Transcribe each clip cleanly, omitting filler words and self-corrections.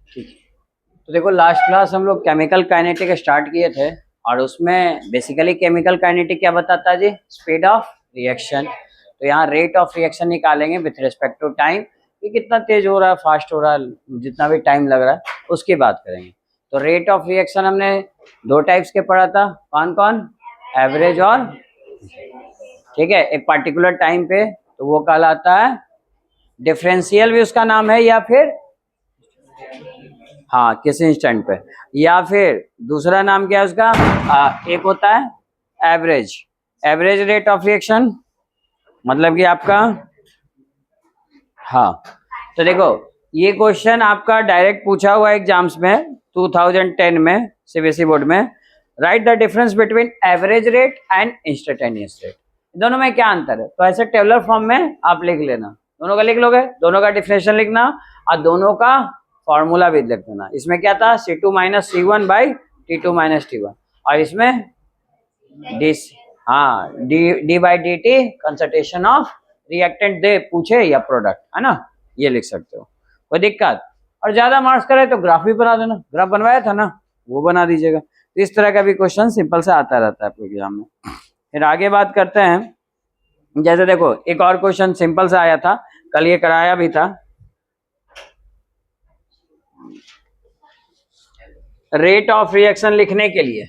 ठीक है, तो देखो लास्ट क्लास हम लोग केमिकल काइनेटिक स्टार्ट किए थे और उसमें बेसिकली केमिकल काइनेटिक क्या बताता है जी? Speed of reaction. तो यहाँ रेट ऑफ रिएक्शन निकालेंगे विथ रिस्पेक्ट टू टाइम कि कितना तेज हो रहा है, फास्ट हो रहा है, जितना भी टाइम लग रहा है उसकी बात करेंगे। तो रेट ऑफ रिएक्शन हमने दो टाइप्स के पढ़ा था, कौन कौन? एवरेज और, ठीक है, एक पर्टिकुलर टाइम पे तो वो कहलाता है डिफरेंशियल भी उसका नाम है, या फिर हाँ किसी इंस्टेंट पे, या फिर दूसरा नाम क्या है उसका? एक होता है average, average rate of reaction, मतलब कि आपका, हाँ। तो देखो ये क्वेश्चन आपका डायरेक्ट पूछा हुआ एग्जाम्स में 2010 में सीबीएसई बोर्ड में। Right the difference between average rate and instantaneous rate, दोनों में क्या अंतर है? तो ऐसे टेबलर फॉर्म में आप लिख लेना, दोनों का लिख लोगे, दोनों का डिफरेंशियल लिखना और दोनों का फॉर्मूला भी लिख देना। इसमें क्या था? C2 minus C1 by T2 minus T1, और इसमें डी, हाँ D by D T concentration of reactant दे पूछे या प्रोडक्ट, है ना, ये लिख सकते हो, कोई दिक्कत? और ज्यादा मार्क्स करे तो ग्राफ भी बना देना, ग्राफ बनवाया था ना वो बना दीजिएगा। तो इस तरह का भी क्वेश्चन सिंपल से आता रहता है आपके एग्जाम में। फिर आगे बात करते हैं, जैसे देखो एक और क्वेश्चन सिंपल से आया था, कल ये कराया भी था, रेट ऑफ रिएक्शन लिखने के लिए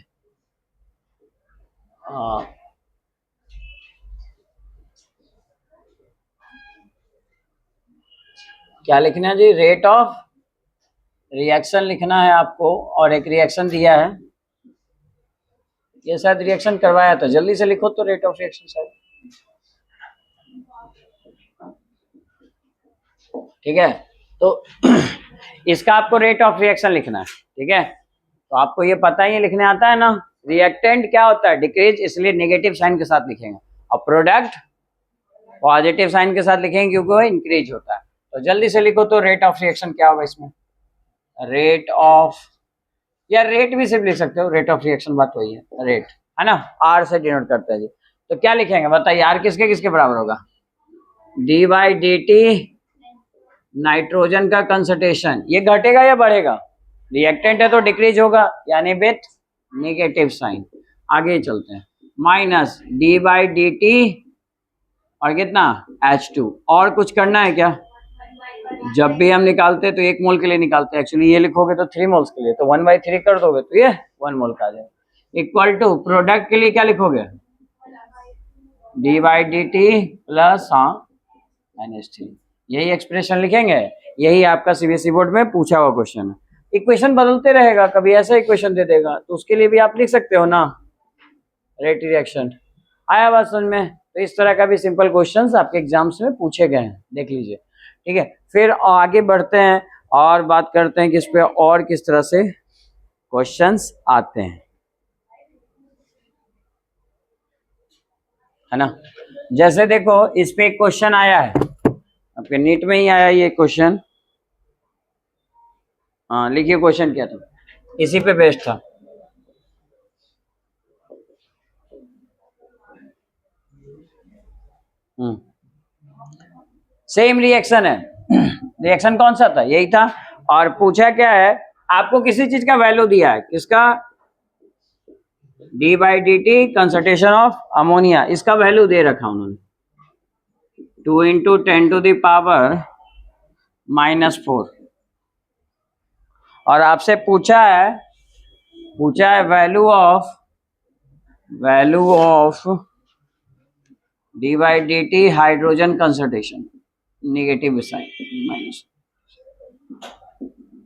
क्या लिखना है जी? रेट ऑफ रिएक्शन लिखना है आपको, और एक रिएक्शन दिया है, ये शायद रिएक्शन करवाया था, जल्दी से लिखो तो रेट ऑफ रिएक्शन शायद, ठीक है। तो इसका आपको रेट ऑफ रिएक्शन लिखना है, ठीक है। तो आपको ये पता ही लिखने आता है ना, रिएक्टेंट क्या होता है? डिक्रीज, इसलिए नेगेटिव साइन के साथ लिखेंगे, और प्रोडक्ट पॉजिटिव साइन के साथ लिखेंगे क्योंकि वो इंक्रीज होता है। तो जल्दी से लिखो तो रेट ऑफ रिएक्शन क्या होगा इसमें? रेट ऑफ, या रेट भी सिर्फ लिख सकते हो, रेट ऑफ रिएक्शन बात वही है, रेट है ना, आर से डिनोट करते हैं जी। तो क्या लिखेंगे बताइए, आर किसके किसके बराबर होगा? D by D T nitrogen का कंसंट्रेशन, ये घटेगा या बढ़ेगा? रिएक्टेंट है तो डिक्रीज होगा, यानी विथ नेगेटिव साइन। आगे चलते हैं, minus D by D T और कितना? H2। और कुछ करना है क्या? जब भी हम निकालते हैं तो 1 मोल के लिए निकालते हैं, एक्चुअली ये लिखोगे तो 3 मोल्स के लिए, तो 1/3 कर दोगे तो ये 1 मोल का आ जाएगा। इक्वल टू प्रोडक्ट के लिए क्या लिखोगे? D by D T plus -3, यही एक्सप्रेशन लिखेंगे, यही आपका सीबीएसई बोर्ड में पूछा हुआ क्वेश्चन है। इक्वेशन बदलते रहेगा, कभी ऐसा इक्वेशन दे देगा तो उसके लिए भी आप लिख सकते हो ना, रेट रिएक्शन। आया बात समझ में? तो इस तरह का भी सिंपल क्वेश्चंस आपके एग्जाम्स में पूछे गए हैं, देख लीजिए, ठीक है। फिर आगे बढ़ते हैं और बात करते हैं कि इस पे और किस तरह से क्वेश्चंस आते हैं, है ना। जैसे देखो इस पे एक क्वेश्चन आया है, आपके नीट में ही आया ये क्वेश्चन, हाँ लिखिए क्वेश्चन क्या था, इसी पे बेस्ड था। सेम रिएक्शन है, रिएक्शन कौन सा था? यही था, और पूछा क्या है, आपको किसी चीज का वैल्यू दिया है, किसका? D by D T concentration of ammonia, इसका वैल्यू दे रखा उन्होंने 2 × 10⁻⁻⁴, और आपसे पूछा है value of d by D t hydrogen concentration, negative sign minus,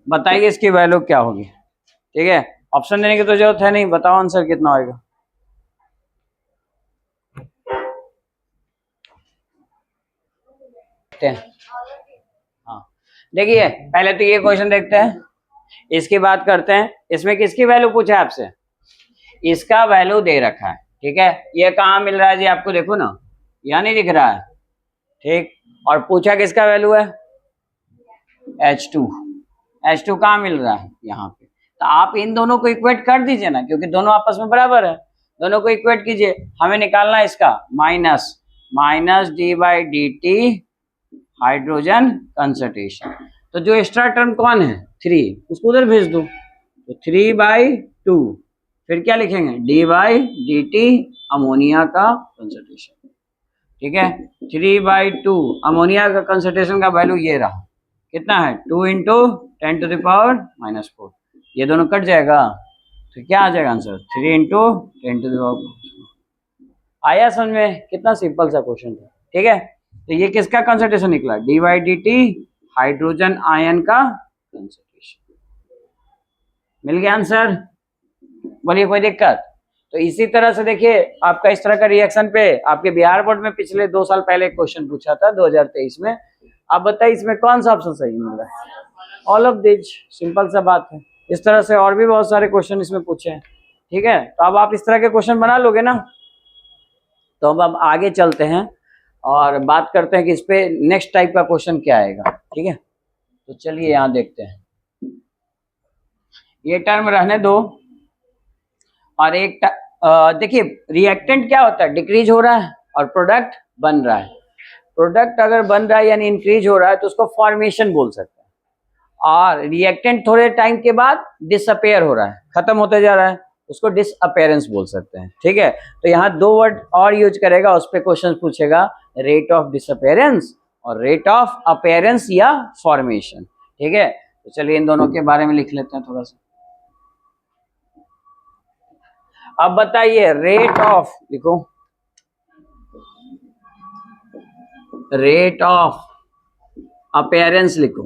बताइए इसकी वैल्यू क्या होगी, ठीक है। ऑप्शन देने की तो जरूरत है नहीं, बताओ आंसर कितना होगा। हाँ देखिए पहले तो ये क्वेश्चन देखते हैं, इसकी बात करते हैं। इसमें किसकी वैल्यू पूछा है आपसे? इसका वैल्यू दे रखा है, ठीक है। ये कहाँ मिल रहा है जी आपको? देखो ना, यहाँ नहीं दिख रहा है, ठीक। और पूछा किसका वैल्यू है? H2 कहाँ मिल रहा है? यहाँ पे। तो आप इन दोनों को इक्वेट कर दीजिए ना, क्योंकि दोनों आपस में बराबर है, दोनों को इक्वेट कीजिए। हमें निकालना है इसका minus D by D t hydrogen concentration. तो जो एक्स्ट्रा टर्म कौन है 3, उसको उधर भेज दो, तो 3/2 फिर क्या लिखेंगे d/dt अमोनिया का कंसंट्रेशन। ठीक है, 3/2 अमोनिया का कंसंट्रेशन का वैल्यू ये रहा, कितना है 2 × 10⁻⁴। ये दोनों कट जाएगा तो क्या आ जाएगा आंसर 3 × 10⁻⁴। आया समझ में? कितना सिंपल सा क्वेश्चन था। ठीक है, तो ये किसका कंसंट्रेशन निकला d/dt हाइड्रोजन आयन का कंसंट्रेशन। मिल गया आंसर? बोलिए कोई दिक्कत? तो इसी तरह से देखिए आपका इस तरह का रिएक्शन पे आपके बिहार बोर्ड में पिछले 2 साल पहले क्वेश्चन पूछा था 2023 में। आप बताइए इसमें कौन सा ऑप्शन सही मिल रहा है? All of this. सिंपल सा बात है। इस तरह से और भी बहुत सारे क्वेश्चन इसमें पूछे हैं। ठीक है, तो अब आप इस तरह के क्वेश्चन बना लोगे ना, तो अब आगे चलते हैं और बात करते हैं कि इस पे नेक्स्ट टाइप का क्वेश्चन क्या आएगा। ठीक है, तो चलिए यहाँ देखते हैं। ये टर्म रहने दो। और एक देखिए रिएक्टेंट क्या होता है, डिक्रीज हो रहा है और प्रोडक्ट बन रहा है। प्रोडक्ट अगर बन रहा है यानी इंक्रीज हो रहा है तो उसको फॉर्मेशन बोल सकते हैं। और रिएक्टेंट थोड़े टाइम के बाद डिसअपेयर हो रहा है, खत्म होते जा रहा है, उसको डिसअपेयरेंस बोल सकते हैं। ठीक है, तो यहाँ 2 वर्ड और यूज करेगा, उस पर क्वेश्चन पूछेगा, रेट ऑफ डिसअपेयरेंस और रेट ऑफ अपेयरेंस या फॉर्मेशन। ठीक है, तो चलिए इन दोनों के बारे में लिख लेते हैं थोड़ा सा। अब बताइए रेट ऑफ, लिखो रेट ऑफ अपेयरेंस लिखो।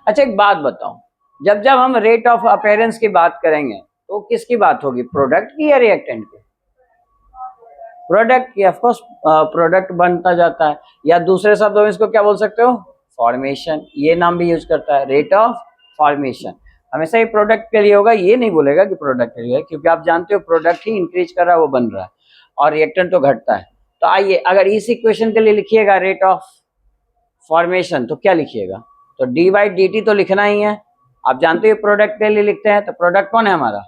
अच्छा एक बात बताओ, जब जब हम रेट ऑफ अपेयरेंस की बात करेंगे तो किसकी बात होगी, प्रोडक्ट की या रिएक्टेंट की? प्रोडक्ट की। ऑफ कोर्स प्रोडक्ट बनता जाता है, या दूसरे शब्दों में इसको क्या बोल सकते हो, फॉर्मेशन। ये नाम भी यूज करता है, रेट ऑफ फॉर्मेशन। हमेशा ही प्रोडक्ट के लिए होगा, ये नहीं बोलेगा कि प्रोडक्ट के लिए, क्योंकि आप जानते हो प्रोडक्ट ही इंक्रीज कर रहा है, वो बन रहा है, और रिएक्टेंट तो घटता है। तो आइए अगर इस इक्वेशन के लिए लिखिएगा रेट ऑफ फॉर्मेशन तो क्या लिखिएगा, तो d/dt तो लिखना ही है। आप जानते हो प्रोडक्ट के लिए लिखते हैं, तो प्रोडक्ट कौन है हमारा,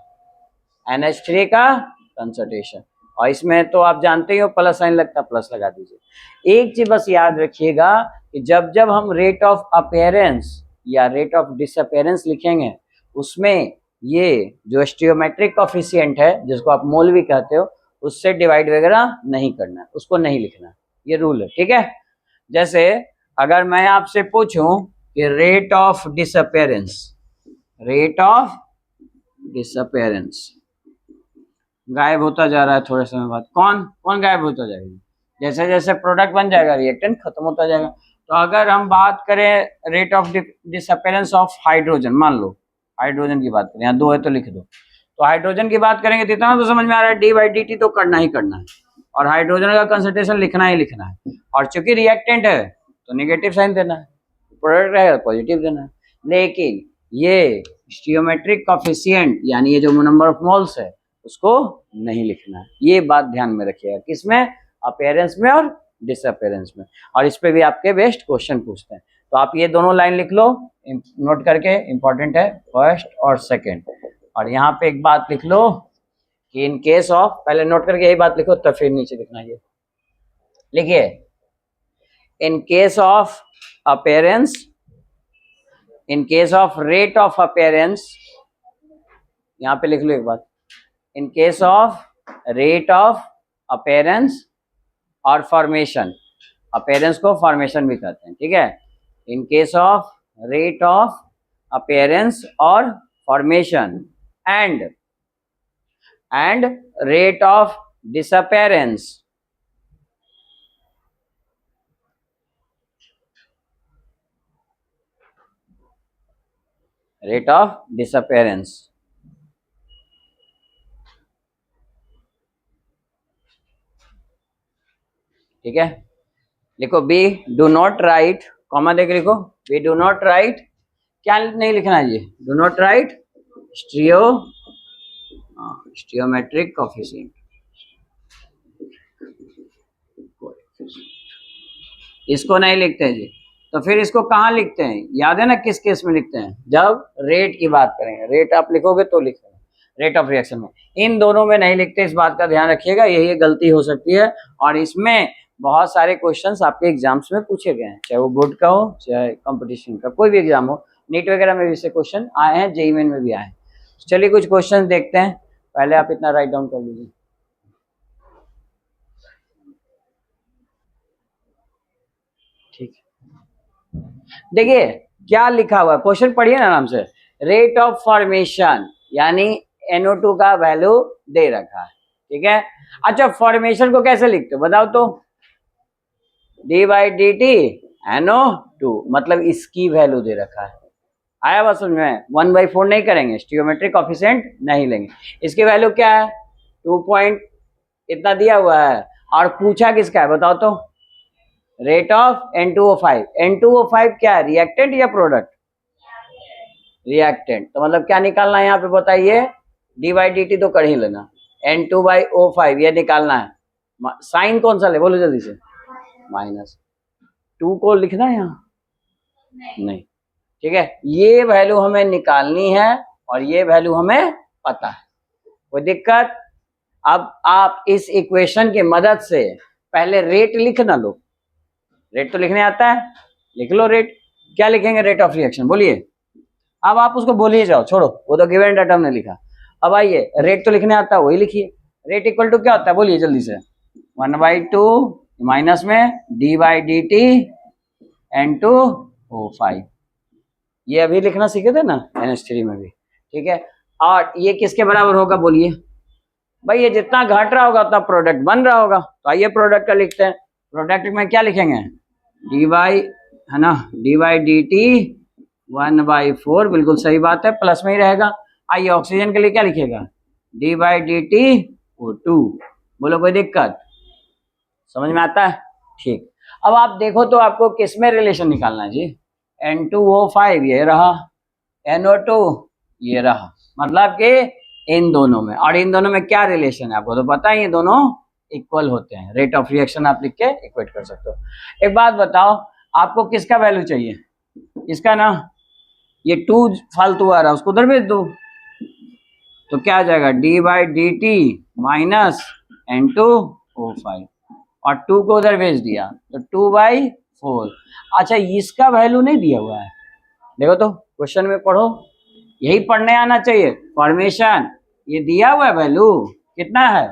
NH3 का कंसंट्रेशन। और इसमें तो आप जानते ही हो प्लस साइन लगता है, प्लस लगा दीजिए। एक चीज बस याद रखिएगा कि जब जब हम रेट ऑफ अपेयरेंस या रेट ऑफ डिसअपेयरेंस लिखेंगे, उसमें ये जो स्टीयोमेट्रिक कोफिशिएंट है, जिसको आप मोल भी कहते हो, उससे डिवाइड वगैरह नहीं करना है, उसको नहीं लिखना, ये रूल है। ठीक है, जैसे अगर मैं आपसे पूछूं कि rate of disappearance, rate of disappearance गायब होता जा रहा है थोड़े समय बाद, कौन कौन गायब होता जाएगा, जैसे जैसे प्रोडक्ट बन जाएगा रिएक्टेंट खत्म होता जाएगा। तो अगर हम बात करें rate of disappearance of hydrogen, मान लो हाइड्रोजन की बात करें, यहाँ 2 है तो लिख दो, तो हाइड्रोजन की बात करेंगे तो इतना तो समझ में आ रहा है d/dt तो करना ही करना है, और हाइड्रोजन का कंसंट्रेशन लिखना ही लिखना है। और चूंकि रिएक्टेंट है तो नेगेटिव साइन देना है, प्रोडक्ट रहेगा पॉजिटिव देना है। लेकिन ये स्टीयोमेट्रिक कोफिशिएंट यानी ये जो नंबर ऑफ मोल्स है उसको नहीं लिखना है, ये बात ध्यान में रखिएगा, किसमें, अपेयरेंस में और डिसअपेयरेंस में। और इस पे भी आपके बेस्ट क्वेश्चन पूछते हैं, तो आप ये दोनों लाइन लिख लो नोट करके, इंपॉर्टेंट है, फर्स्ट और सेकंड। और यहाँ पे एक बात लिख लो कि इन केस ऑफ, पहले नोट करके यही बात लिखो तब फिर नीचे लिखना, ये लिखिए in case of appearance, in case of rate of appearance, यहाँ पे लिख लो एक बात, in case of rate of appearance और फॉर्मेशन, अपेयरेंस को फॉर्मेशन भी कहते हैं। ठीक है, in case of rate of appearance और formation and rate of disappearance, rate of disappearance. ठीक है, लिखो B do not write, comma देके लिखो, बी डू नॉट राइट, क्या नहीं लिखना है, ये डू नॉट राइट स्टीयोमेट्रिक कोफिशिएंट, इसको नहीं लिखते हैं जी। तो फिर इसको कहाँ लिखते हैं, याद है ना किस केस में लिखते हैं, जब रेट की बात करेंगे, रेट आप लिखोगे तो लिखेंगे। रेट ऑफ रिएक्शन में। इन दोनों में नहीं लिखते, इस बात का ध्यान रखिएगा, यही गलती हो सकती है। और इसमें बहुत सारे क्वेश्चंस आपके एग्जाम्स में पूछे गए हैं, चाहे वो बोर्ड का हो चाहे कंपटीशन का, कोई भी एग्जाम हो, नीट वगैरह में भी इससे क्वेश्चन आए हैं, जेईई मेन में भी आए हैं। चलिए कुछ क्वेश्चन देखते हैं, पहले आप इतना राइट डाउन कर लीजिए। ठीक है, देखिए क्या लिखा हुआ है, क्वेश्चन पढ़िए ना आराम से। रेट ऑफ फॉर्मेशन यानी NO2 का वैल्यू दे रखा है, ठीक है। अच्छा फॉर्मेशन को कैसे लिखते हो बताओ तो, d/dt NO2, मतलब इसकी वैल्यू दे रखा है। आया बात समझ में? 1/4 नहीं करेंगे, स्टियोमेट्रिक कोफिशिएंट नहीं लेंगे। इसकी वैल्यू क्या है? 2 पॉइंट इतना दिया हुआ है, और पूछा किसका है बताओ तो, रेट ऑफ N2O5। N2O5 क्या है, रिएक्टेंट या प्रोडक्ट? रिएक्टेंट। तो मतलब क्या निकालना है यहाँ पे बताइए, d/dt तो कर ही लेना, N2/O5 ये निकालना है। साइन कौन सा ले, बोलो जल्दी से, -2 को लिखना है यहाँ, नहीं, ठीक है। ये वैल्यू हमें निकालनी है और ये वैल्यू हमें पता है, कोई दिक्कत? अब आप इस इक्वेशन की मदद से पहले रेट लिखना लो, रेट तो लिखने आता है, लिख लो रेट। क्या लिखेंगे, रेट ऑफ रिएक्शन, बोलिए। अब आप उसको बोलिए जाओ, छोड़ो वो तो गिवन डाटा हमने लिखा। अब आइए, रेट तो लिखने आता है, वही लिखिए। रेट इक्वल टू क्या होता है, बोलिए जल्दी से, 1/2 माइनस में d/dt N2O5, ये अभी लिखना सीखे थे ना NH3 में भी, ठीक है। और ये किसके बराबर होगा बोलिए, भाई ये जितना घट रहा होगा उतना प्रोडक्ट बन रहा होगा, तो आइए प्रोडक्ट का लिखते हैं। प्रोडक्ट में क्या लिखेंगे, है ना, d/dt 1/4, बिल्कुल सही बात है, प्लस में ही रहेगा। आइए ऑक्सीजन के लिए क्या लिखेगा, d/dt O2, बोलो कोई दिक्कत, समझ में आता है? ठीक। अब आप देखो तो आपको किसमें रिलेशन निकालना है जी, N2O5 ये रहा, NO2 ये रहा, मतलब कि इन दोनों में। और इन दोनों में क्या रिलेशन है आपको तो पता है, ये दोनों इक्वल होते हैं। रेट ऑफ रिएक्शन आप लिख के इक्वेट कर सकते हो। एक बात बताओ, आपको किसका वैल्यू चाहिए, इसका ना, ये 2 फालतू आ रहा है, उसको उधर भेज दो, तो क्या आ जाएगा, d/dt माइनस N2O5, और 2 को उधर भेज दिया तो 2/4। अच्छा इसका वैल्यू नहीं दिया हुआ है, देखो तो क्वेश्चन में पढ़ो, यही पढ़ने आना चाहिए। फॉर्मेशन ये दिया हुआ है, वैल्यू कितना है,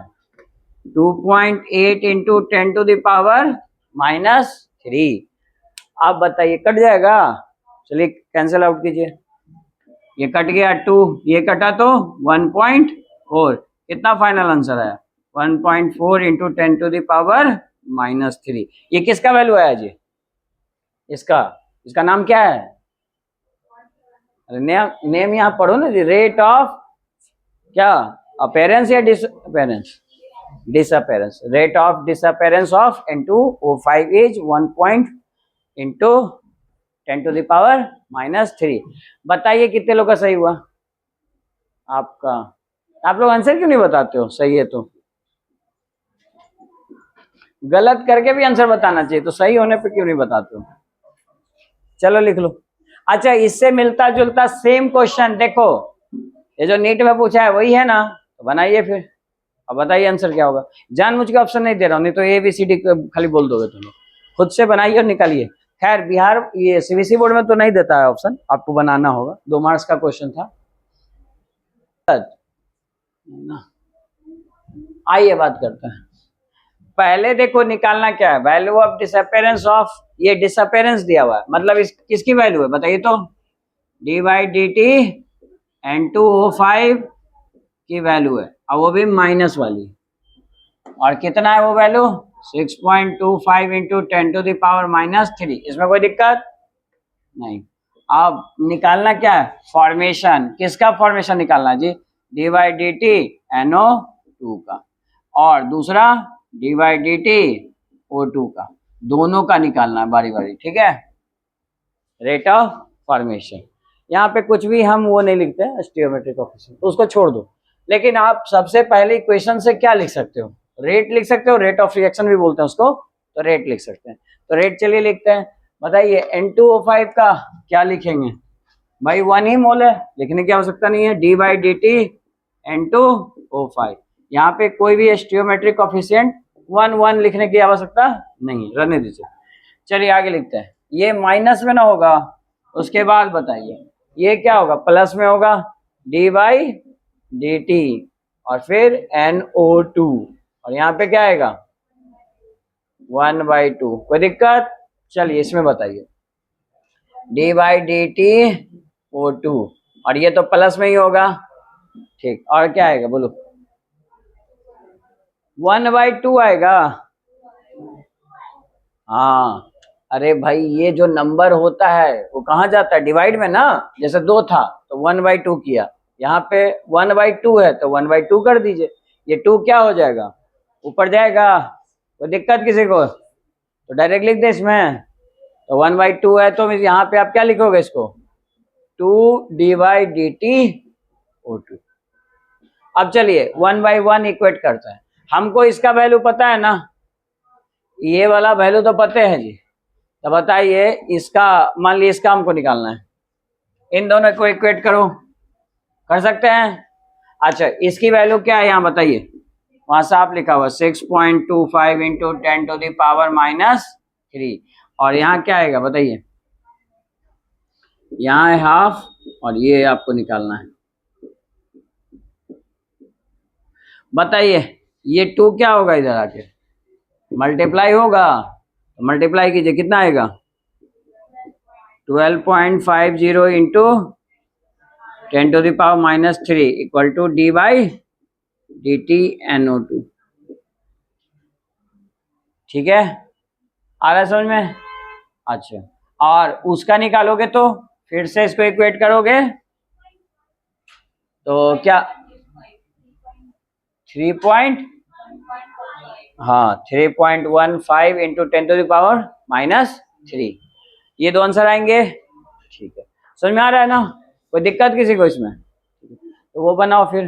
2.8 इंटू 10⁻⁻3। आप बताइए कट जाएगा, चलिए कैंसिल आउट कीजिए, ये कट गया 2, ये कटा तो 1.4, कितना फाइनल आंसर है, 1.4 इंटू 10⁻⁻3। ये किसका वैल्यू आया जी, इसका नाम क्या है, नेम यहाँ पढ़ो ना जी, रेट ऑफ क्या, अपीयरेंस या disappearance, disappearance, rate of disappearance of N2O5 is 1 into 10⁻⁻3। बताइए कितने लोग का सही हुआ आपका, आप लोग आंसर क्यों नहीं बताते हो, सही है तो गलत करके भी आंसर बताना चाहिए, तो सही होने पे क्यों नहीं बताते हो, चलो लिख लो। अच्छा इससे मिलता जुलता सेम क्वेश्चन देखो, ये जो नीट में पूछा है वही है ना, तो बनाइए फिर। अब बताइए आंसर क्या होगा, जानबूझ के ऑप्शन नहीं दे रहा हूँ, नहीं तो ABCD खाली बोल दोगे तुम लोग, खुद से बनाइए और निकालिए। खैर बिहार ये CBSE बोर्ड में तो नहीं देता है ऑप्शन, आपको बनाना होगा, 2 मार्क्स का क्वेश्चन था। आइए बात करते हैं, पहले देखो निकालना क्या है, वैल्यू ऑफ डिसअपीयरेंस ऑफ, ये डिसअपीयरेंस दिया हुआ है, मतलब इस किसकी वैल्यू है बताइए तो, d/dt N2O5 की वैल्यू है, और वो भी माइनस वाली, और कितना है वो वैल्यू, 6.25 इंटू 10⁻⁻3। इसमें कोई दिक्कत नहीं। अब निकालना क्या है, फॉर्मेशन, किसका फॉर्मेशन निकालना जी, d/dt NO2 का, और दूसरा d/dt O2 का, दोनों का निकालना है बारी बारी, ठीक है। रेट ऑफ फॉर्मेशन, यहाँ पे कुछ भी हम वो नहीं लिखते हैं स्टियोमेट्रिक कोएफिशिएंट, तो उसको छोड़ दो, लेकिन आप सबसे पहले इक्वेशन से क्या लिख सकते हो, रेट लिख सकते हो, रेट ऑफ रिएक्शन भी बोलते हैं उसको, तो रेट लिख सकते हैं। तो रेट चलिए लिखते हैं, बताइए N2O5 का क्या लिखेंगे, भाई 1 ही मोल है, लिखने की आवश्यकता नहीं है, d/dt N2O5। यहाँ पे कोई भी स्टियोमेट्रिक कोफिशिएंट 1 1 लिखने की आवश्यकता नहीं, रहने दीजिए। चलिए आगे लिखते हैं। ये माइनस में ना होगा, उसके बाद बताइए ये क्या होगा, प्लस में होगा d/dt और फिर NO2 और यहाँ पे क्या आएगा 1/2। कोई दिक्कत? चलिए इसमें बताइए d/dt O2 और ये तो प्लस में ही होगा, ठीक। और क्या आएगा बोलो, 1/2 आएगा। हाँ अरे भाई ये जो नंबर होता है वो कहाँ जाता है, डिवाइड में ना। जैसे 2 था तो 1/2 किया, यहाँ पे 1/2 है तो 1/2 कर दीजिए। ये 2 क्या हो जाएगा, ऊपर जाएगा। कोई दिक्कत किसी को? तो डायरेक्ट लिख दे इसमें। तो 1/2 है तो यहाँ पे आप क्या लिखोगे इसको, 2d/dt O2। अब चलिए 1/1 इक्वेट करते हैं। हमको इसका वैल्यू पता है ना, ये वाला वैल्यू तो पता है जी। तो बताइए इसका, मान लीजिए इसका हमको निकालना है, इन दोनों को इक्वेट करो, कर सकते हैं। अच्छा इसकी वैल्यू क्या है यहाँ बताइए, वहां से आप लिखा हुआ 6.25 इंटू 10⁻³ और यहाँ क्या आएगा बताइए, यहाँ है हाफ और ये आपको निकालना है। बताइए ये 2 क्या होगा, इधर आके मल्टीप्लाई होगा, मल्टीप्लाई कीजिए कितना आएगा 12.50 into 10⁻³ equal to d/dt NO2। ठीक है, आ रहा है समझ में? अच्छा और उसका निकालोगे तो फिर से इसको इक्वेट करोगे तो क्या 3.15 इंटू 10⁻³ ये दो आंसर आएंगे। ठीक है समझ में आ रहा है ना, कोई दिक्कत किसी को इसमें? तो वो बनाओ फिर,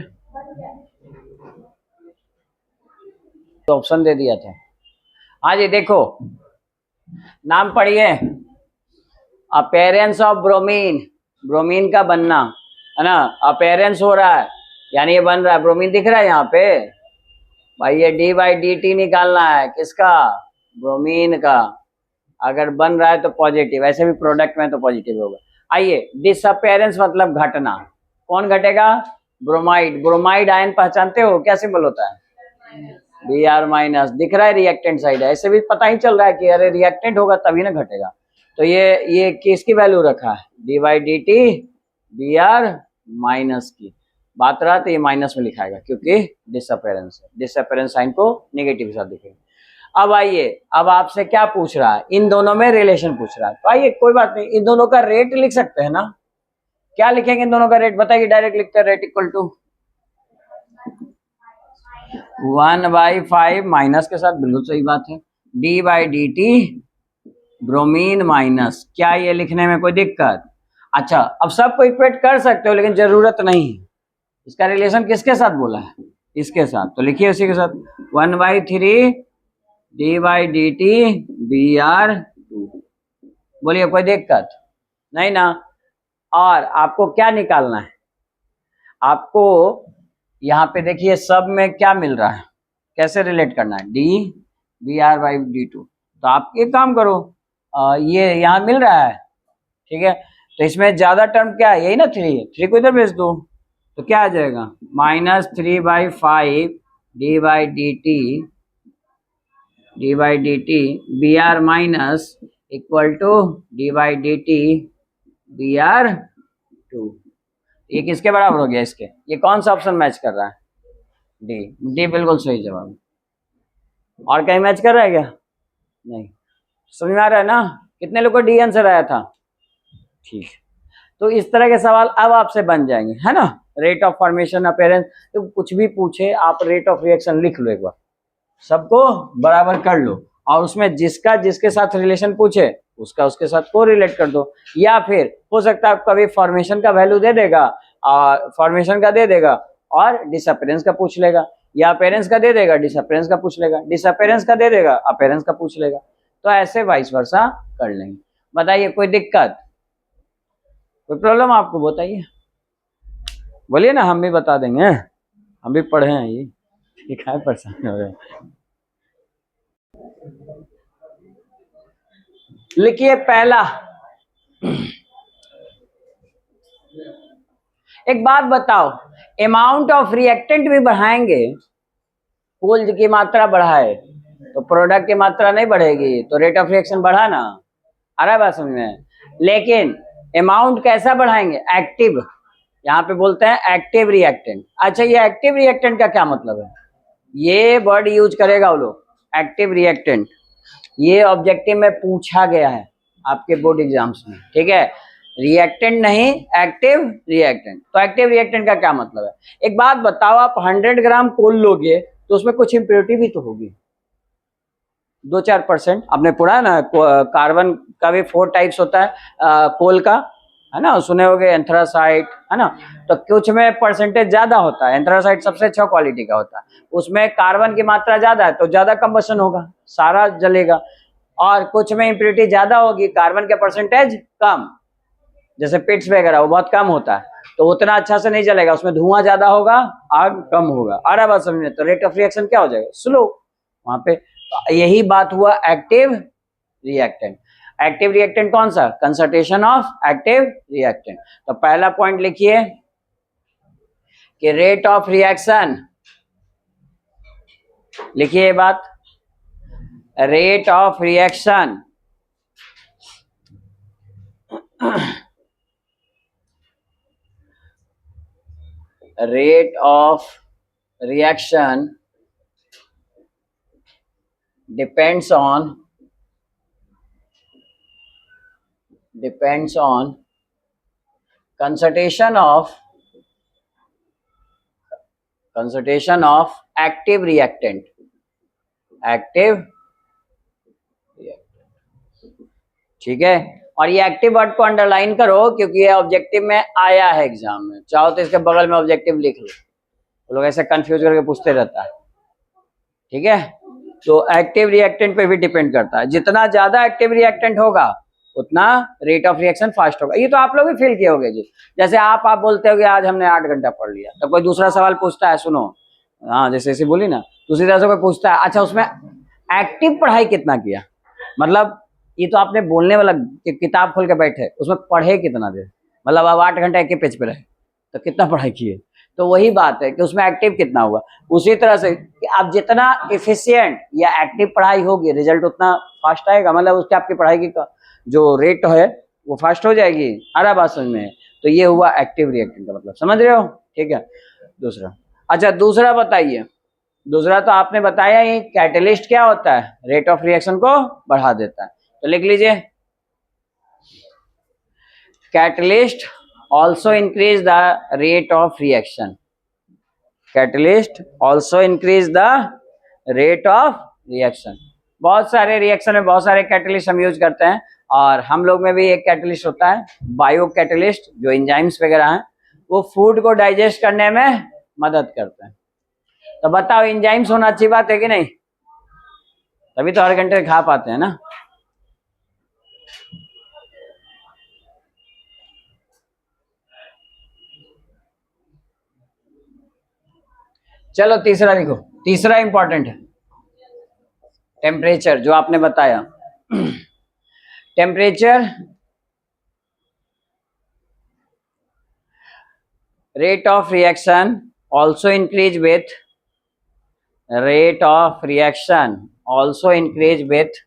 तो ऑप्शन दे दिया था। हाँ जी देखो नाम पढ़िए, अपेरेंस ऑफ ब्रोमीन, ब्रोमीन का बनना है ना, अपेरेंस हो रहा है यानी ये बन रहा है, ब्रोमीन दिख रहा है यहाँ पे भाई। ये d/dt निकालना है किसका, ब्रोमीन का। अगर बन रहा है तो पॉजिटिव, ऐसे भी प्रोडक्ट में तो पॉजिटिव होगा। आइए डिसअपेरेंस मतलब घटना, कौन घटेगा, ब्रोमाइड। ब्रोमाइड आयन पहचानते हो क्या सिंबल होता है, Br- दिख रहा है रिएक्टेंट साइड है, ऐसे भी पता ही चल रहा है कि अरे रिएक्टेंट होगा तभी ना घटेगा। तो ये किसकी वैल्यू रखा है, d/dt Br- की बात रहा तो ये माइनस में लिखाएगा क्योंकि डिसअपेरेंस है, डिसअपेरेंस साइन को नेगेटिव के साथ दिखेगा। अब आइए, अब आपसे क्या पूछ रहा है, इन दोनों में रिलेशन पूछ रहा है। तो आइए कोई बात नहीं, इन दोनों का रेट लिख सकते हैं ना। क्या लिखेंगे इन दोनों का रेट बताइए, डायरेक्ट लिखते हैं रेट इक्वल टू 1/5 माइनस के साथ, बिल्कुल सही बात है, d/dt ब्रोमीन माइनस, क्या ये लिखने में कोई दिक्कत? अच्छा अब सबको इक्वेट कर सकते हो लेकिन जरूरत नहीं है। इसका रिलेशन किसके साथ बोला है, इसके साथ, तो लिखिए उसी के साथ 1/3 d/dt Br2। बोलिए कोई दिक्कत नहीं ना। और आपको क्या निकालना है, आपको यहाँ पे देखिए सब में क्या मिल रहा है, कैसे रिलेट करना है, d/Br/d2। तो आप एक काम करो, ये यहाँ मिल रहा है, ठीक है, तो इसमें ज्यादा टर्म क्या है, यही ना 3 को इधर भेज दो तो क्या आ जाएगा -3/5 d/dt Br minus equal to d/dt Br2। ये किसके बराबर हो गया इसके, ये कौन सा ऑप्शन मैच कर रहा है, डी बिल्कुल सही जवाब। और कहीं मैच कर रहा है क्या, नहीं। समझ में आ रहा है ना, कितने लोग को डी आंसर आया था, ठीक। तो इस तरह के सवाल अब आपसे बन जाएंगे, है ना। रेट ऑफ फॉर्मेशन, अपेरेंस, तो कुछ भी पूछे आप रेट ऑफ रिएक्शन लिख लो एक बार, सबको बराबर कर लो और उसमें जिसका जिसके साथ रिलेशन पूछे उसका उसके साथ को रिलेट कर दो। या फिर हो सकता है कभी फॉर्मेशन का वैल्यू दे देगा और फॉर्मेशन का दे देगा और डिसअपेरेंस का पूछ लेगा, या अपेरेंस का दे देगा डिसअपेरेंस का पूछ लेगा, डिसअपेरेंस का दे देगा अपेरेंस का पूछ लेगा। तो ऐसे वाइस वर्सा कर लेंगे। बताइए कोई दिक्कत, कोई प्रॉब्लम आपको बताइए, बोलिए ना, हम भी बता देंगे। हम भी पढ़े हैं ये क्या परेशान हो रहे हैं। लिखिए पहला, एक बात बताओ, अमाउंट ऑफ रिएक्टेंट भी बढ़ाएंगे, कुल की मात्रा बढ़ाए तो प्रोडक्ट की मात्रा नहीं बढ़ेगी, तो रेट ऑफ रिएक्शन बढ़ा ना। आ रहा है बात समझ में? लेकिन अमाउंट कैसा बढ़ाएंगे? एक्टिव, यहाँ पे बोलते हैं एक्टिव रिएक्टेंट। अच्छा, ये एक्टिव रिएक्टेंट का क्या मतलब है? ये वर्ड यूज करेगा वो लोग, एक्टिव रिएक्टेंट। ये ऑब्जेक्टिव में पूछा गया है आपके बोर्ड एग्जाम्स में, ठीक है? रिएक्टेंट नहीं, एक्टिव रिएक्टेंट। तो एक्टिव रिएक्टेंट का क्या मतलब है? एक बात बताओ, आप 100 ग्राम कोल लोगे तो उसमें कुछ इम्प्योरिटी भी तो होगी, 2-4%। आपने पढ़ा है ना, कार्बन का भी 4 टाइप्स होता है कोल का, है ना? सुने होगे एंथ्रासाइट, है ना? तो कुछ में परसेंटेज ज्यादा होता है, एंथ्रासाइट सबसे अच्छा क्वालिटी का होता है, उसमें कार्बन की मात्रा ज्यादा है तो ज्यादा कंबशन होगा, सारा जलेगा। और कुछ में इम्प्योरिटी ज्यादा होगी, कार्बन के परसेंटेज कम, जैसे पिट्स वगैरह वो बहुत कम होता है तो उतना अच्छा से नहीं जलेगा, उसमें धुआं ज्यादा होगा, आग कम होगा। आ रहा बात समझ में? तो रेट ऑफ रिएक्शन क्या हो जाएगा? स्लो। वहां पे यही बात हुआ एक्टिव रिएक्टेंट। एक्टिव रिएक्टेंट कौन सा? Concentration of active reactant. तो पहला पॉइंट लिखिए कि रेट ऑफ रिएक्शन, लिखिए ये बात, rate of reaction rate of reaction depends on concentration of active reactant, ठीक है? और ये एक्टिव वर्ड को अंडरलाइन करो क्योंकि ये ऑब्जेक्टिव में आया है एग्जाम में, चाहो तो इसके बगल में ऑब्जेक्टिव लिख लो, तो लोग ऐसे कंफ्यूज करके पूछते रहता है, ठीक है? तो एक्टिव रिएक्टेंट पे भी डिपेंड करता है, जितना ज्यादा एक्टिव रिएक्टेंट होगा उतना रेट ऑफ रिएक्शन फास्ट होगा। ये तो आप लोग भी फील किए होंगे जी, जैसे आप बोलते हो आज हमने 8 घंटा पढ़ लिया, तो कोई दूसरा सवाल पूछता है, सुनो, हाँ जैसे ऐसे बोली ना, दूसरी तरह से कोई पूछता है, अच्छा उसमें एक्टिव पढ़ाई कितना किया, मतलब ये तो आपने बोलने वाला किताब खोल के बैठे, उसमें पढ़े कितना देर, मतलब आप 8 घंटा एक ही पेज पे रहे तो कितना पढ़ाई किए? तो वही बात है कि उसमें एक्टिव कितना हुआ। उसी तरह से कि आप जितना एफिशिएंट या एक्टिव पढ़ाई होगी रिजल्ट उतना फास्ट आएगा, मतलब उसके आपकी पढ़ाई की जो रेट है वो फास्ट हो जाएगी। आ रहा बात समझ में? तो ये हुआ एक्टिव रिएक्टेंट का मतलब, समझ रहे हो? ठीक है। दूसरा, अच्छा दूसरा बताइए, दूसरा तो आपने बताया ही, कैटलिस्ट क्या होता है? रेट ऑफ रिएक्शन को बढ़ा देता है। तो लिख लीजिए, catalyst also increase the rate of reaction, catalyst also increase the rate of reaction। बहुत सारे रिएक्शन में बहुत सारे कैटलिस्ट हम यूज करते हैं, और हम लोग में भी एक कैटलिस्ट होता है बायो कैटलिस्ट, जो एंजाइम्स वगैरह हैं वो फूड को डाइजेस्ट करने में मदद करते हैं। तो बताओ, एंजाइम्स होना अच्छी बात है कि नहीं? तभी तो हर घंटे खा पाते हैं ना। चलो तीसरा लिखो, तीसरा इंपॉर्टेंट है, टेम्परेचर, जो आपने बताया। Temperature, rate of reaction also increase with rate of reaction also increase with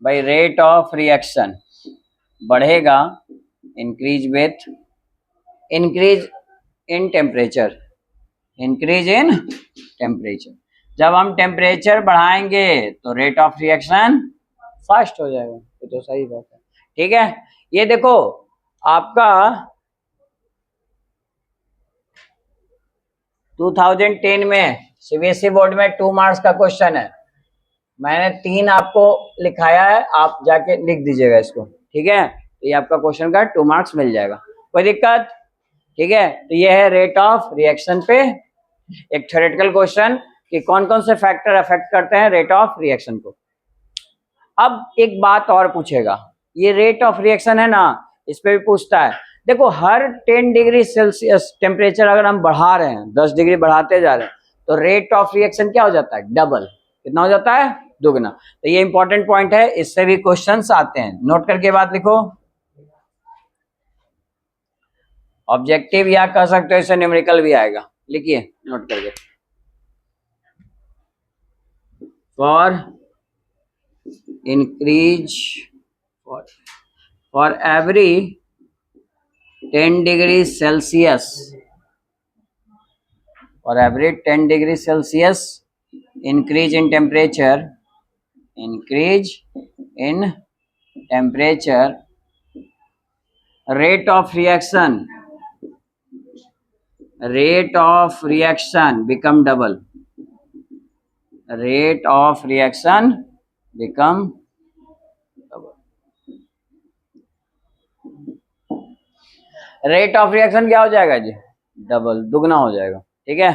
by rate of reaction बढ़ेगा, increase with increase in temperature, increase in temperature। जब हम टेम्परेचर बढ़ाएंगे तो रेट ऑफ रिएक्शन फास्ट हो जाएगा, ये तो सही बात है, ठीक है? ये देखो आपका 2010 में सीबीएसई बोर्ड में 2 मार्क्स का क्वेश्चन है, मैंने 3 आपको लिखाया है, आप जाके लिख दीजिएगा इसको, ठीक है? तो ये आपका क्वेश्चन का 2 मार्क्स मिल जाएगा, कोई दिक्कत? ठीक है। तो ये है रेट ऑफ रिएक्शन पे एक थ्योरेटिकल क्वेश्चन कि कौन कौन से फैक्टर अफेक्ट करते हैं रेट ऑफ रिएक्शन को। अब एक बात और पूछेगा, ये रेट ऑफ रिएक्शन है ना, इस पे भी पूछता है, देखो हर 10 डिग्री सेल्सियस टेम्परेचर अगर हम बढ़ा रहे हैं, 10 डिग्री बढ़ाते जा रहे हैं, तो रेट ऑफ रिएक्शन क्या हो जाता है? डबल। कितना हो जाता है? दुगना। तो ये इंपॉर्टेंट पॉइंट है, इससे भी क्वेश्चंस आते हैं, नोट करके बात लिखो। ऑब्जेक्टिव या कह सकते हो इसे न्यूमेरिकल भी आएगा, लिखिए नोट करके। For increase for every 10 degree Celsius, for every 10 degree Celsius increase in temperature, rate of reaction become double, rate of reaction become double, rate of reaction क्या हो जाएगा जी? डबल, दुगना हो जाएगा। ठीक है,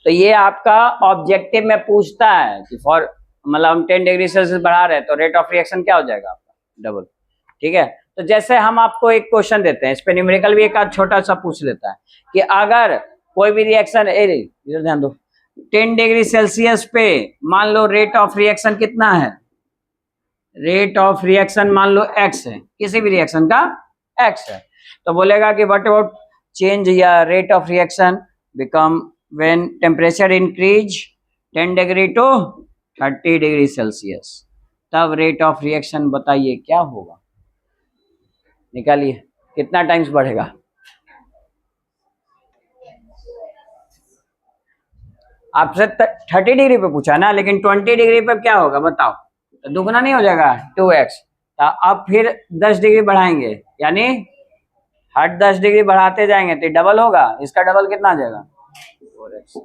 तो ये आपका ऑब्जेक्टिव में पूछता है कि फॉर मतलब हम 10 डिग्री सेल्सियस बढ़ा रहे हैं तो रेट ऑफ रिएक्शन क्या हो जाएगा आपका? डबल। ठीक है, तो जैसे हम आपको एक क्वेश्चन देते हैं, इस पे न्यूमेरिकल भी एक आध छोटा सा पूछ लेता है कि अगर कोई भी रिएक्शन, इधर ध्यान दो, 10 डिग्री सेल्सियस पे मान लो रेट ऑफ रिएक्शन कितना है? रेट ऑफ रिएक्शन मान लो x है, किसी भी रिएक्शन का x है, तो बोलेगा कि व्हाट अबाउट चेंज या rate of reaction become when temperature increase 10 degree to 30 degree Celsius, तब रेट ऑफ रिएक्शन बताइए क्या होगा? निकालिए, कितना टाइम्स बढ़ेगा? आपसे 30 डिग्री पे पूछा ना, लेकिन 20 डिग्री पे क्या होगा बताओ? तो दुगना नहीं हो जाएगा? 2x। तो अब फिर 10 डिग्री बढ़ाएंगे, यानी हर 10 डिग्री बढ़ाते जाएंगे तो डबल होगा, इसका डबल कितना आ जाएगा? 4x।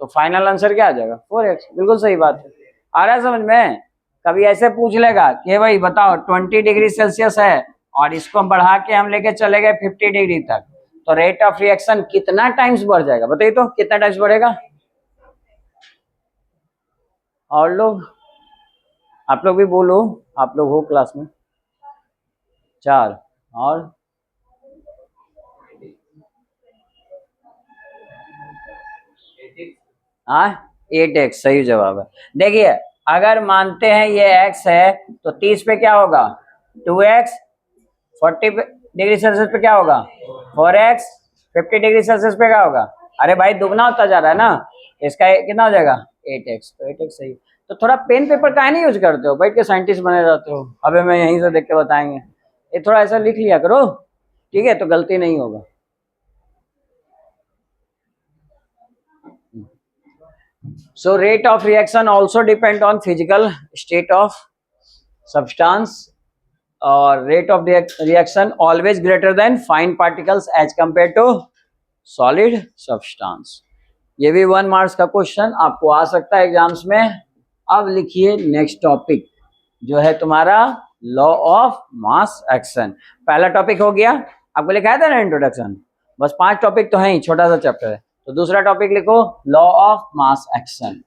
तो फाइनल आंसर क्या आ जाएगा? 4x। बिल्कुल सही बात है, आ रहा है समझ में? कभी ऐसे पूछ लेगा कि भाई बताओ 20 डिग्री सेल्सियस है और इसको बढ़ा के हम लेके चले गए 50 डिग्री तक, तो रेट ऑफ रिएक्शन कितना टाइम्स बढ़ जाएगा? बताइए तो कितना टाइम्स बढ़ेगा? और लोग, आप लोग भी बोलो, आप लोग हो क्लास में। 4 और 8x सही जवाब है। देखिए अगर मानते हैं ये x है तो 30 पे क्या होगा? 2x, 40 डिग्री सेल्सियस पे क्या होगा? 4x, 50 डिग्री सेल्सियस पे क्या होगा? अरे भाई दुगना होता जा रहा है ना, इसका कितना हो जाएगा? 8x। तो 8x सही। तो थोड़ा पेन पेपर काहे नहीं यूज करते हो? बैठ के साइंटिस्ट बने रहते हो, अबे मैं यहीं से देख के बताएंगे, ये थोड़ा ऐसा लिख लिया करो, ठीक है, तो गलती नहीं होगा। So rate of reaction also depend on physical state of substance, or rate of reaction always greater than fine particles as compared to solid substance। ये भी 1 मार्क्स का क्वेश्चन आपको आ सकता है एग्जाम्स में। अब लिखिए नेक्स्ट टॉपिक जो है तुम्हारा लॉ ऑफ मास एक्शन। पहला टॉपिक हो गया, आपको लिखाया था ना इंट्रोडक्शन, बस 5 टॉपिक तो है ही, छोटा सा चैप्टर है। तो दूसरा टॉपिक लिखो लॉ ऑफ मास एक्शन।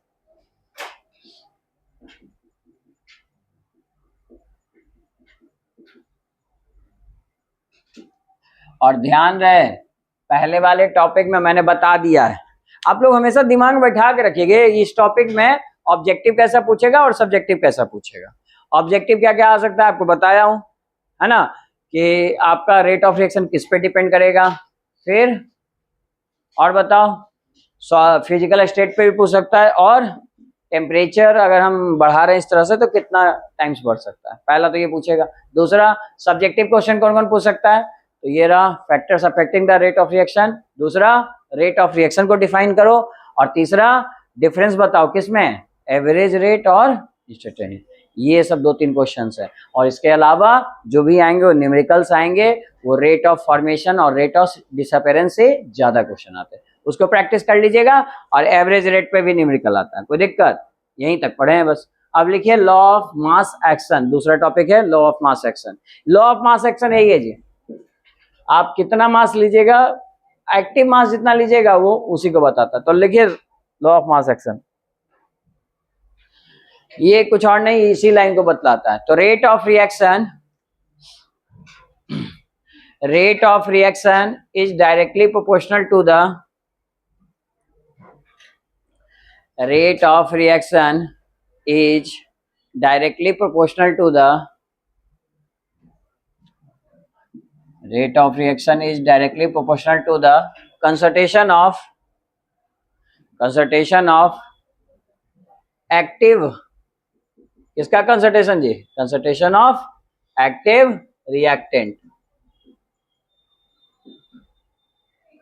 और ध्यान रहे पहले वाले टॉपिक में मैंने बता दिया है, आप लोग हमेशा दिमाग में बैठा के रखिएगा इस टॉपिक में ऑब्जेक्टिव कैसा पूछेगा और सब्जेक्टिव कैसा पूछेगा। ऑब्जेक्टिव क्या क्या आ सकता है आपको बताया हूं, है ना, कि आपका रेट ऑफ रिएक्शन किस पे डिपेंड करेगा, फिर और बताओ फिजिकल स्टेट पे भी पूछ सकता है, और टेम्परेचर अगर हम बढ़ा रहे हैं इस तरह से तो कितना टाइम्स बढ़ सकता है, पहला तो ये पूछेगा। दूसरा सब्जेक्टिव क्वेश्चन कौन कौन पूछ सकता है, तो ये रहा factors affecting the rate of reaction, दूसरा रेट ऑफ रिएक्शन को डिफाइन करो, और तीसरा डिफरेंस बताओ किसमें, एवरेज रेट और इंस्टेंटेनियस। ये सब 2-3 क्वेश्चंस है, और इसके अलावा जो भी आएंगे वो न्यूमेरिकल्स आएंगे, वो रेट ऑफ फॉर्मेशन और रेट ऑफ डिसअपेरेंस से ज्यादा क्वेश्चन आते हैं, उसको प्रैक्टिस कर लीजिएगा। और एवरेज रेट पे भी न्यूमेरिकल आता है, कोई दिक्कत? यहीं तक पढ़े हैं बस। अब लिखिए लॉ ऑफ मास एक्शन, दूसरा टॉपिक है law of mass action. Law of mass action यही है जी, आप कितना मास लीजिएगा, एक्टिव मास जितना लीजिएगा वो उसी को बताता है। तो लिखिए लॉ ऑफ मास एक्शन। ये कुछ और नहीं, इसी लाइन को बतलाता है। तो rate of reaction is directly proportional to the rate of reaction is directly proportional to the rate of reaction is directly proportional to the concentration of active, किसका कंसंट्रेशन जी? Concentration of active reactant,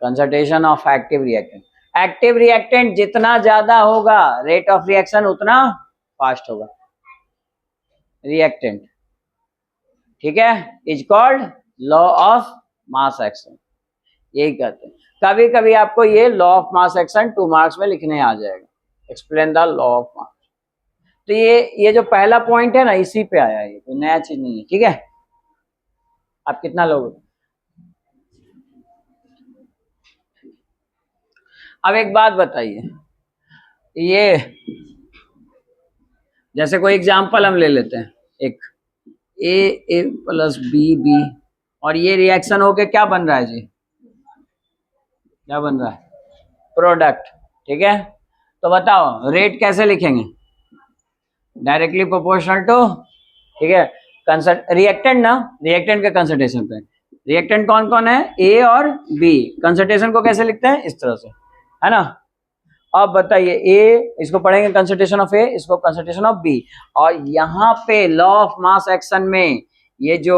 concentration of active reactant. Active reactant जितना ज्यादा होगा rate of reaction उतना fast होगा reactant, ठीक है। Is called law of mass action, यही कहते हैं। कभी कभी आपको ये law of mass action 2 marks में लिखने आ जाएगा, explain the law of mass. तो ये जो पहला पॉइंट है ना, इसी पे आया, ये कोई नया चीज नहीं है, ठीक है। आप कितना लोग? अब एक बात बताइए, ये जैसे कोई एग्जांपल हम ले लेते हैं, एक ए प्लस बी और ये रिएक्शन होके क्या बन रहा है जी? क्या बन रहा है? प्रोडक्ट, ठीक है। तो बताओ रेट कैसे लिखेंगे? डायरेक्टली प्रोपोर्शनल टू, ठीक है, रिएक्टेंट ना, रिएक्टेंट के कंसंट्रेशन पे। रिएक्टेंट कौन कौन है? ए और बी। कंसंट्रेशन को कैसे लिखते हैं? इस तरह से, है ना। अब बताइए, ए इसको पढ़ेंगे कंसंट्रेशन ऑफ ए, इसको कंसंट्रेशन ऑफ बी, और यहाँ पे लॉ ऑफ मास एक्शन में ये जो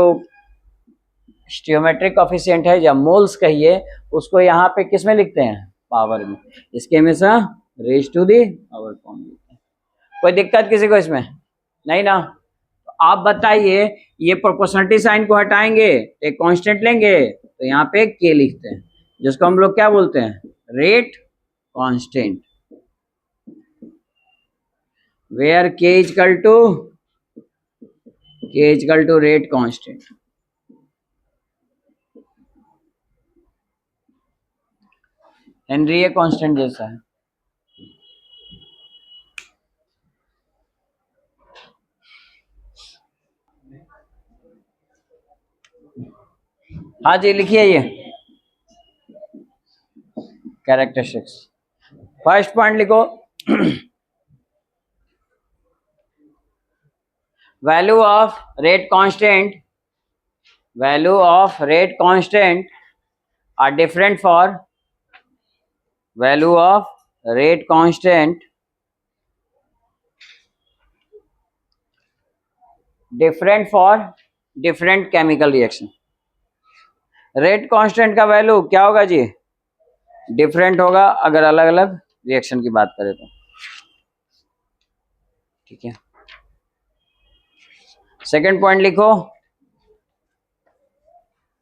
स्टियोमेट्रिक कोफिशिएंट है या मोल्स कहिए, उसको यहाँ पे किस में लिखते हैं? पावर में। इसके हमेशा raise to the power form लिखते हैं। कोई दिक्कत किसी को इसमें? नहीं ना। तो आप बताइए, ये प्रोपोर्शनलिटी साइन को हटाएंगे, एक कांस्टेंट लेंगे, तो यहाँ पे के लिखते हैं, जिसको हम लोग क्या बोलते हैं? Rate constant, where K equal to rate constant. Henry ये कांस्टेंट जैसा है। हाँ जी, लिखिए ये कैरेक्टरिस्टिक्स। फर्स्ट पॉइंट लिखो, value of rate constant are different for value of rate constant different for different chemical reaction। Rate constant का value क्या होगा जी? डिफरेंट होगा अगर अलग अलग रिएक्शन की बात करें तो, ठीक है। सेकंड पॉइंट लिखो,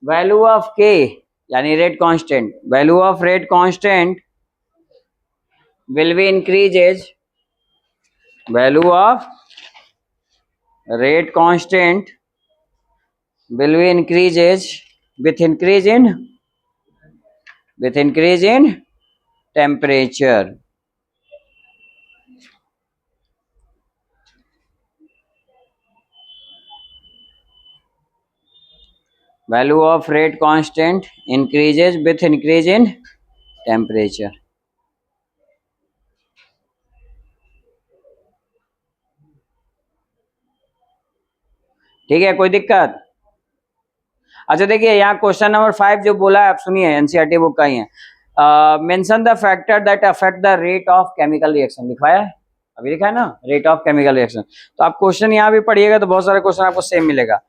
वैल्यू ऑफ के यानी rate constant, value of rate constant will be increases, value of rate constant will be increases with increase in temperature। value of rate constant increases with increase in temperature। ठीक है, कोई दिक्कत? अच्छा देखिए, यहाँ question number 5 जो बोला है, आप सुनिए, एनसीईआरटी बुक का ही है। Mention the factor that affect the rate of chemical reaction, लिखवाया है अभी, लिखा है ना, रेट ऑफ केमिकल रिएक्शन। तो आप क्वेश्चन यहाँ भी पढ़िएगा तो बहुत सारे क्वेश्चन आपको सेम मिलेगा।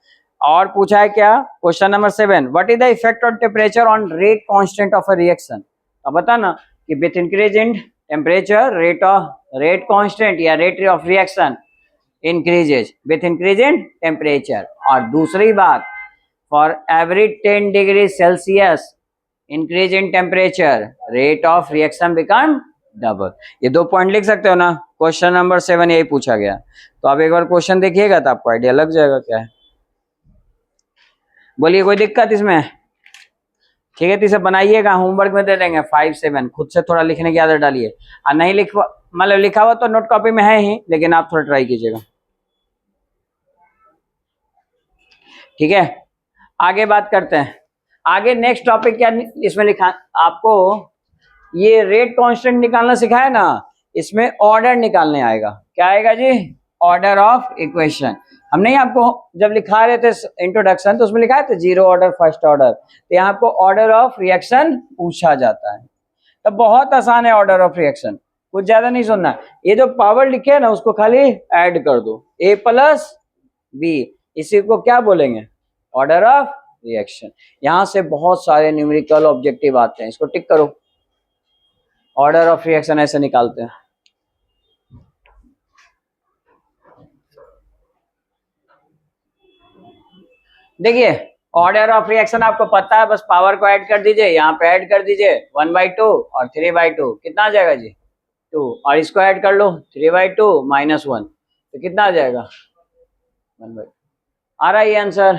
और पूछा है क्या, question number 7, what is the effect on temperature on rate constant of a reaction. अब बता ना कि with increase in temperature rate constant या rate of reaction increases with increase in temperature. और दूसरी बात, for every 10 degree Celsius increase in temperature rate of reaction become double. ये 2 point लिख सकते हो ना, क्वेश्चन नंबर 7 यही पूछा गया। तो आप एक बार क्वेश्चन देखिएगा तो आपको आइडिया लग जाएगा क्या है। बोलिए, कोई दिक्कत इसमें? ठीक है, तो इसे बनाइएगा, होमवर्क में दे देंगे 5, 7, खुद से थोड़ा लिखने की आदत डालिए। और नहीं मतलब लिखा हुआ तो नोट कॉपी में है ही, लेकिन आप थोड़ा ट्राई कीजिएगा, ठीक है। आगे बात करते हैं। आगे नेक्स्ट टॉपिक क्या इसमें लिखा आपको, ये रेट कांस्टेंट निकालना सिखाया ना, इसमें ऑर्डर निकालने आएगा। क्या आएगा जी? Order of equation. हम नहीं आपको जब लिखा रहे थे इंट्रोडक्शन तो उसमें लिखा है तो जीरो ऑर्डर फर्स्ट ऑर्डर, तो यहाँ आपको ऑर्डर ऑफ रिएक्शन पूछा जाता है। तो बहुत आसान है ऑर्डर ऑफ रिएक्शन, कुछ ज्यादा नहीं सुनना। ये जो पावर लिखे है ना उसको खाली ऐड कर दो, a प्लस बी, इसी को क्या बोलेंगे? Order of reaction. यहां से बहुत सारे न्यूमेरिकल ऑब्जेक्टिव आते हैं, इसको टिक करो। ऑर्डर ऑफ रिएक्शन ऐसे निकालते हैं। देखिए ऑर्डर ऑफ रिएक्शन आपको पता है, बस पावर को ऐड कर दीजिए, यहाँ पे ऐड कर दीजिए 1/2 और 3/2, कितना आ जाएगा जी? 2, और इसको ऐड कर लो 3/2 -1, तो कितना आ जाएगा? 1/2। आ रहा है ये आंसर?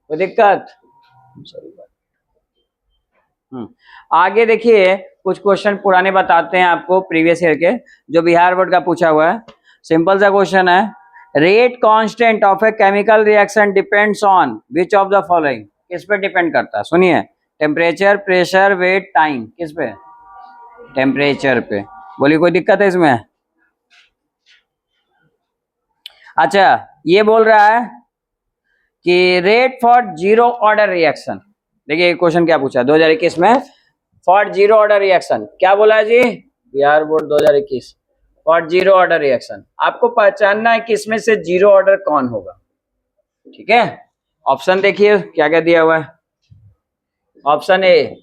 कोई दिक्कत? आगे देखिए कुछ क्वेश्चन पुराने बताते हैं आपको, प्रीवियस ईयर के, जो बिहार बोर्ड का पूछा हुआ है। सिंपल सा क्वेश्चन है, rate constant of a chemical reaction depends on which of the following. किस पे डिपेंड करता है? सुनिए, टेम्परेचर, प्रेशर, वेट, टाइम। किस पे? टेम्परेचर पे। बोलिए कोई दिक्कत है इसमें? अच्छा, ये बोल रहा है कि rate for zero order reaction. देखिए क्वेश्चन क्या पूछा 2021 में, फॉर जीरो ऑर्डर रिएक्शन क्या बोला है जी? Bihar board 2021 for zero order reaction. आपको पहचानना है कि इसमें से जीरो ऑर्डर कौन होगा, ठीक है। ऑप्शन देखिए क्या क्या दिया हुआ है। Option A,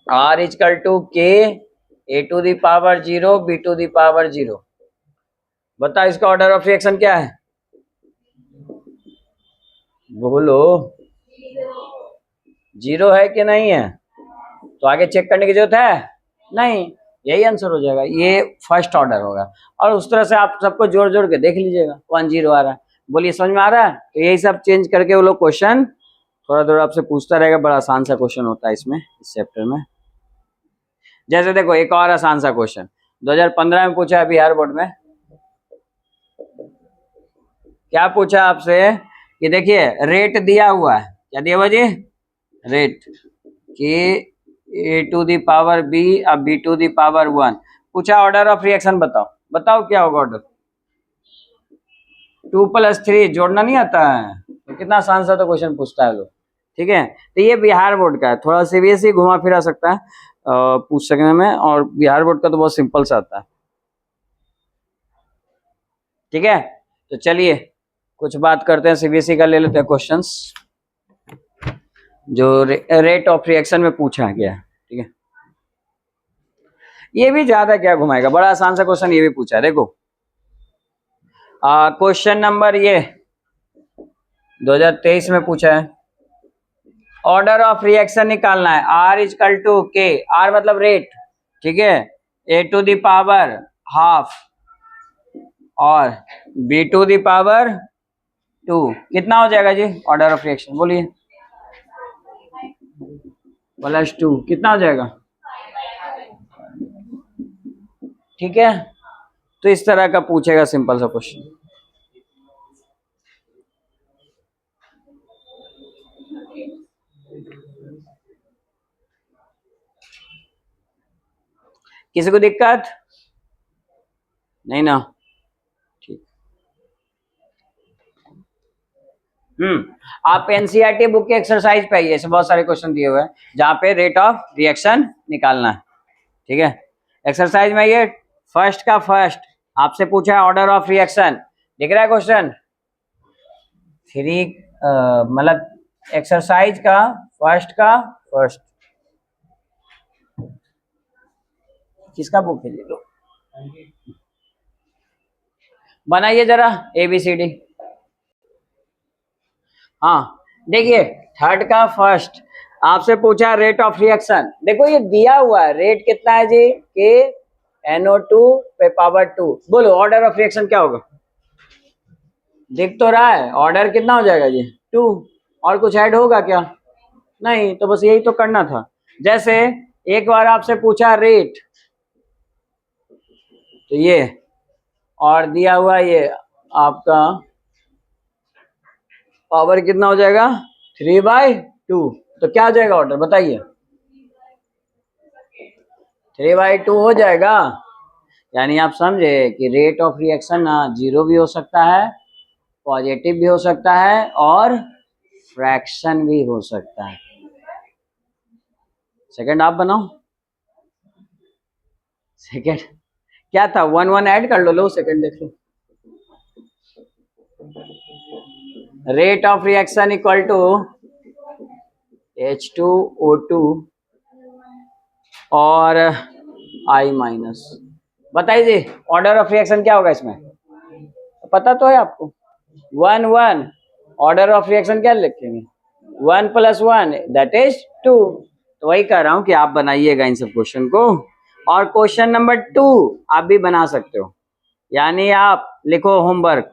R equal to K A⁻0 B⁻0। बताओ इसका ऑर्डर ऑफ रिएक्शन क्या है? बोलो, जीरो है कि नहीं है? तो आगे चेक करने की जरूरत है नहीं, यही आंसर हो जाएगा, ये फर्स्ट ऑर्डर होगा। और उस तरह से आप सबको जोड़ जोड़ के देख लीजिएगा 1 0 आ रहा है। बोलिए समझ में आ रहा है? तो यही सब चेंज करके वो लोग क्वेश्चन थोड़ा थोड़ा आपसे पूछता रहेगा। बड़ा आसान सा क्वेश्चन होता है इसमें, इस चैप्टर में। जैसे देखो एक और आसान सा क्वेश्चन 2015 में पूछा है बिहार बोर्ड में। क्या पूछा आपसे कि देखिए रेट दिया हुआ है, क्या दिया हुआ जी? रेट कि A⁻B अब B⁻1। पूछा ऑर्डर ऑफ रिएक्शन बताओ, बताओ क्या होगा ऑर्डर? 2 + 3 जोड़ना नहीं आता है, तो कितना आसान सा तो क्वेश्चन पूछता है लोग, ठीक है। तो ये बिहार बोर्ड का है, थोड़ा सीबीएसई घुमा फिरा सकता है पूछ सकने में, और बिहार बोर्ड का तो बहुत सिंपल सा आता है, ठीक है। तो चलिए कुछ बात करते हैं सीबीएसई का, ले लेते हैं क्वेश्चंस जो रेट ऑफ रिएक्शन में पूछा गया है, ठीक है। ये भी ज्यादा क्या घुमाएगा, बड़ा आसान सा क्वेश्चन ये भी पूछा है। देखो क्वेश्चन नंबर ये 2023 में पूछा है, ऑर्डर ऑफ रिएक्शन निकालना है। R इक्वल टू के, R मतलब रेट, ठीक है, A⁻½ और B⁻2, कितना हो जाएगा जी ऑर्डर ऑफ रिएक्शन? बोलिए +2, कितना हो जाएगा? ठीक है, तो इस तरह का पूछेगा सिंपल सा क्वेश्चन। किसी को दिक्कत नहीं ना? ठीक। आप एनसीईआरटी बुक के एक्सरसाइज पे आइए, बहुत सारे क्वेश्चन दिए हुए हैं जहाँ पे रेट ऑफ रिएक्शन निकालना है, ठीक है। एक्सरसाइज में ये फर्स्ट का फर्स्ट आपसे पूछा है ऑर्डर ऑफ रिएक्शन, दिख रहा है क्वेश्चन 3 मतलब एक्सरसाइज का फर्स्ट किसका बुक है? ले लो, बनाइए जरा ABCD। हाँ देखिए थर्ड का फर्स्ट आपसे पूछा रेट ऑफ रिएक्शन। देखो ये दिया हुआ है, रेट कितना है जी? के NO2 पे पावर 2। बोलो ऑर्डर ऑफ रिएक्शन क्या होगा? दिख तो रहा है, ऑर्डर कितना हो जाएगा जी? 2। और कुछ ऐड होगा क्या? नहीं, तो बस यही तो करना था। जैसे एक बार आपसे पूछा रेट, तो ये और दिया हुआ ये आपका पावर कितना हो जाएगा 3/2। तो क्या हो जाएगा ऑर्डर बताइए 3/2 हो जाएगा। यानी आप समझे कि रेट ऑफ रिएक्शन ना 0 भी हो सकता है, पॉजिटिव भी हो सकता है और फ्रैक्शन भी हो सकता है। सेकंड आप बनाओ। सेकंड क्या था 1 ऐड कर लो सेकंड देख लो। Rate of reaction equal to H2O2 और I-। बताइए ऑर्डर ऑफ रिएक्शन क्या होगा इसमें, पता तो है आपको 1 ऑर्डर ऑफ रिएक्शन क्या लिखेंगे 1 + 1 दैट इज 2। तो वही कह रहा हूं कि आप बनाइएगा इन सब क्वेश्चन को। और क्वेश्चन नंबर 2 आप भी बना सकते हो, यानी आप लिखो होमवर्क।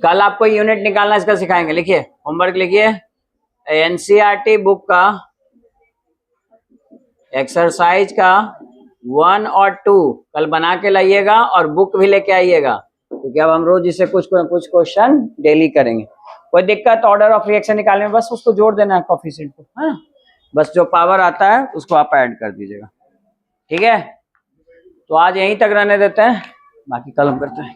कल आपको यूनिट निकालना इसका सिखाएंगे, लिखिए होमवर्क लिखिए एनसीईआरटी बुक का एक्सरसाइज का 1 और 2 कल बना के लाइएगा और बुक भी लेके आइएगा, क्योंकि अब हम रोज इसे कुछ क्वेश्चन डेली करेंगे। कोई दिक्कत ऑर्डर ऑफ रिएक्शन निकालने में बस उसको जोड़ देना है कोफिशिएंट को, है ना, बस जो पावर आता है उसको आप ऐड कर दीजिएगा। ठीक है, तो आज यहीं तक रहने देते हैं, बाकी कल हम करते हैं।